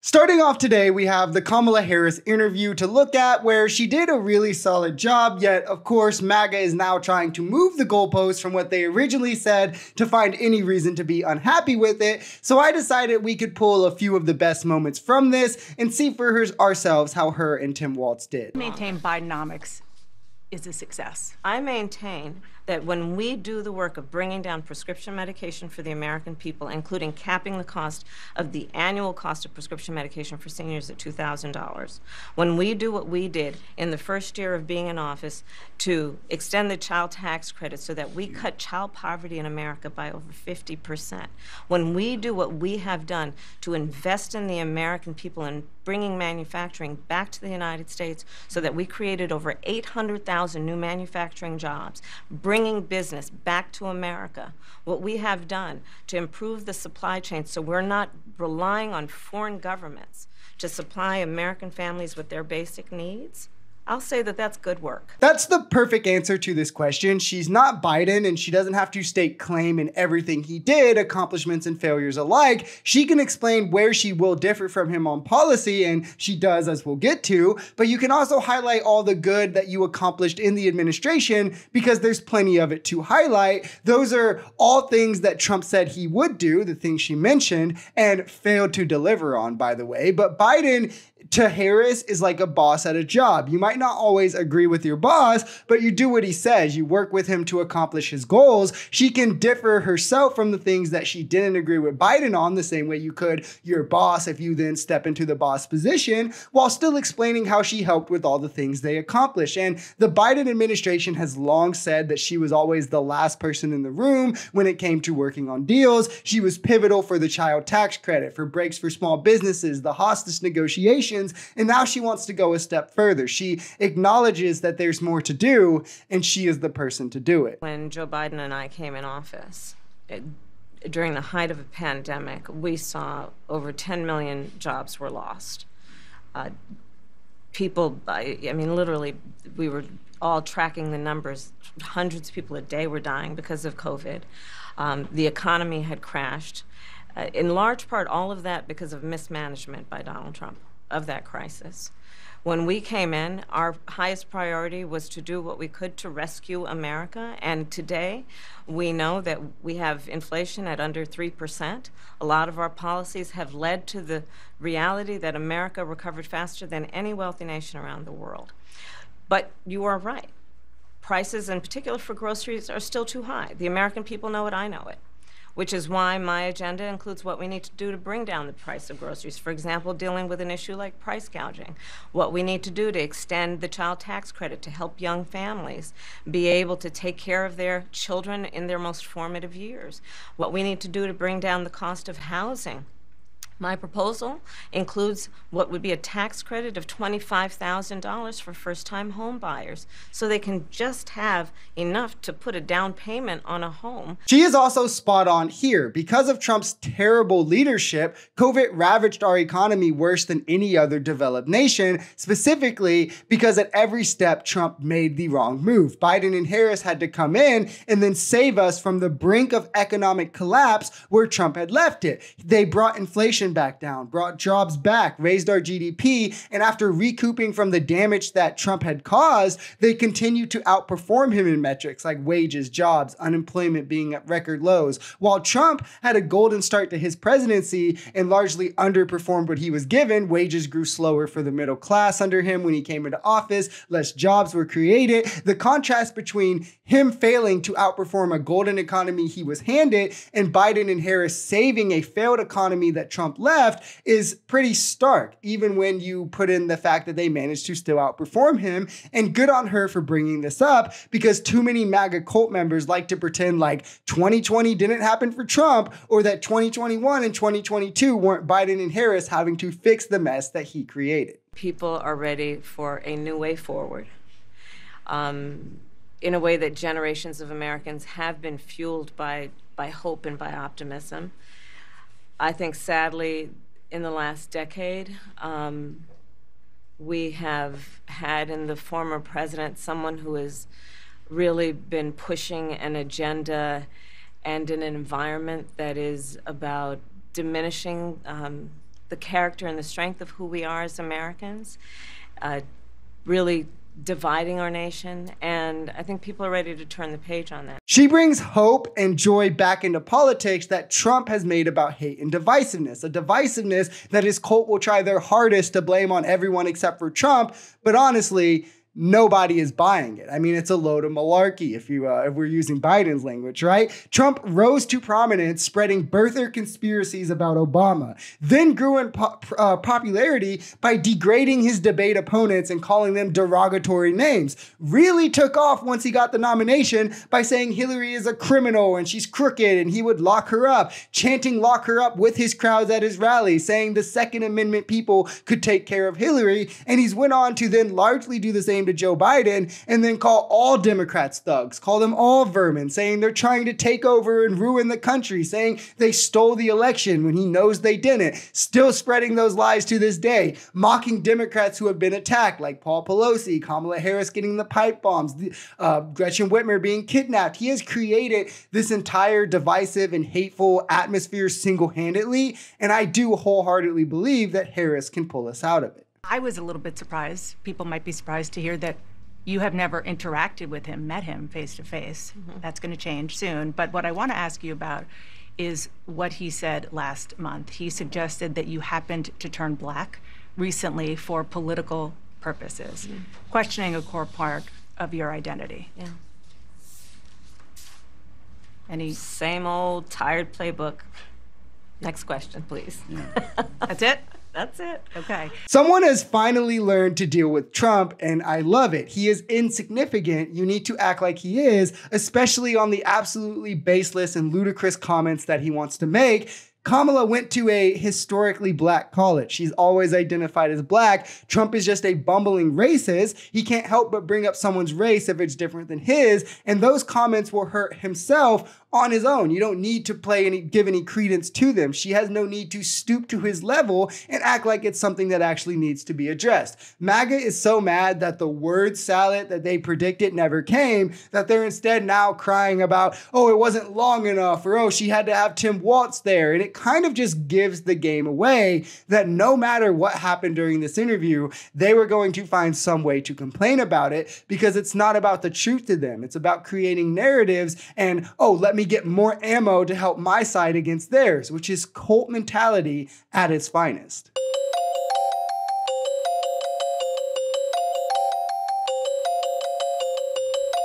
Starting off today, we have the Kamala Harris interview to look at where she did a really solid job, yet of course MAGA is now trying to move the goalposts from what they originally said to find any reason to be unhappy with it. So I decided we could pull a few of the best moments from this and see for ourselves how her and Tim Walz did. Maintain Bidenomics is a success. I maintain that when we do the work of bringing down prescription medication for the American people, including capping the cost of the annual cost of prescription medication for seniors at $2,000, when we do what we did in the first year of being in office to extend the child tax credit so that we cut child poverty in America by over 50%, when we do what we have done to invest in the American people and bringing manufacturing back to the United States so that we created over 800,000 new manufacturing jobs, bringing business back to America, what we have done to improve the supply chain so we're not relying on foreign governments to supply American families with their basic needs, I'll say that that's good work. That's the perfect answer to this question. She's not Biden and she doesn't have to stake claim in everything he did, accomplishments and failures alike. She can explain where she will differ from him on policy, and she does, as we'll get to, but you can also highlight all the good that you accomplished in the administration because there's plenty of it to highlight. Those are all things that Trump said he would do, the things she mentioned, and failed to deliver on, by the way. But Biden to Harris is like a boss at a job. You might not always agree with your boss, but you do what he says. You work with him to accomplish his goals. She can differ herself from the things that she didn't agree with Biden on, the same way you could your boss if you then step into the boss position, while still explaining how she helped with all the things they accomplished. And the Biden administration has long said that she was always the last person in the room when it came to working on deals. She was pivotal for the child tax credit, for breaks for small businesses, the hostage negotiations, and now she wants to go a step further. She acknowledges that there's more to do, and she is the person to do it. When Joe Biden and I came in office, during the height of a pandemic, we saw over 10 million jobs were lost. People, I mean, literally, we were all tracking the numbers. Hundreds of people a day were dying because of COVID. The economy had crashed. In large part, all of that because of mismanagement by Donald Trump of that crisis. When we came in, our highest priority was to do what we could to rescue America. And today, we know that we have inflation at under 3%. A lot of our policies have led to the reality that America recovered faster than any wealthy nation around the world. But you are right. Prices, in particular for groceries, are still too high. The American people know it, I know it, which is why my agenda includes what we need to do to bring down the price of groceries. For example, dealing with an issue like price gouging. What we need to do to extend the child tax credit to help young families be able to take care of their children in their most formative years. What we need to do to bring down the cost of housing. My proposal includes what would be a tax credit of $25,000 for first-time home buyers, so they can just have enough to put a down payment on a home. She is also spot on here. Because of Trump's terrible leadership, COVID ravaged our economy worse than any other developed nation, specifically because at every step, Trump made the wrong move. Biden and Harris had to come in and then save us from the brink of economic collapse where Trump had left it. They brought inflation back down, brought jobs back, raised our GDP, and after recouping from the damage that Trump had caused, they continue to outperform him in metrics like wages, jobs, unemployment being at record lows. While Trump had a golden start to his presidency and largely underperformed what he was given, wages grew slower for the middle class under him when he came into office, less jobs were created. The contrast between him failing to outperform a golden economy he was handed and Biden and Harris saving a failed economy that Trump left is pretty stark, even when you put in the fact that they managed to still outperform him. And good on her for bringing this up, because too many MAGA cult members like to pretend like 2020 didn't happen for Trump, or that 2021 and 2022 weren't Biden and Harris having to fix the mess that he created. People are ready for a new way forward, in a way that generations of Americans have been fueled by hope and by optimism. I think, sadly, in the last decade, we have had in the former president someone who has really been pushing an agenda and an environment that is about diminishing the character and the strength of who we are as Americans, really dividing our nation, and I think people are ready to turn the page on that. She brings hope and joy back into politics that Trump has made about hate and divisiveness, a divisiveness that his cult will try their hardest to blame on everyone except for Trump, but honestly, nobody is buying it. I mean, it's a load of malarkey if we're using Biden's language, right? Trump rose to prominence spreading birther conspiracies about Obama, then grew in popularity by degrading his debate opponents and calling them derogatory names. Really took off once he got the nomination by saying Hillary is a criminal and she's crooked and he would lock her up, chanting lock her up with his crowds at his rallies, saying the Second Amendment people could take care of Hillary. And he's went on to then largely do the same to Joe Biden and then call all Democrats thugs, call them all vermin, saying they're trying to take over and ruin the country, saying they stole the election when he knows they didn't, still spreading those lies to this day, mocking Democrats who have been attacked, like Paul Pelosi, Kamala Harris getting the pipe bombs, Gretchen Whitmer being kidnapped. He has created this entire divisive and hateful atmosphere single-handedly, and I do wholeheartedly believe that Harris can pull us out of it. I was a little bit surprised. People might be surprised to hear that you have never interacted with him, met him face to face. That's going to change soon. But what I want to ask you about is what he said last month. He suggested that you happened to turn black recently for political purposes, questioning a core part of your identity. Yeah. Any? Same old tired playbook. Next question, please. That's it? That's it. Okay. Someone has finally learned to deal with Trump, and I love it. He is insignificant. You need to act like he is, especially on the absolutely baseless and ludicrous comments that he wants to make. Kamala went to a historically black college. She's always identified as black. Trump is just a bumbling racist. He can't help but bring up someone's race if it's different than his, and those comments will hurt himself on his own. You don't need to give any credence to them. She has no need to stoop to his level and act like it's something that actually needs to be addressed. MAGA is so mad that the word salad that they predicted never came that they're instead now crying about, oh, it wasn't long enough, or oh, she had to have Tim Walz there. And it kind of just gives the game away that no matter what happened during this interview, they were going to find some way to complain about it because it's not about the truth to them. It's about creating narratives and, oh, let me get more ammo to help my side against theirs, which is cult mentality at its finest.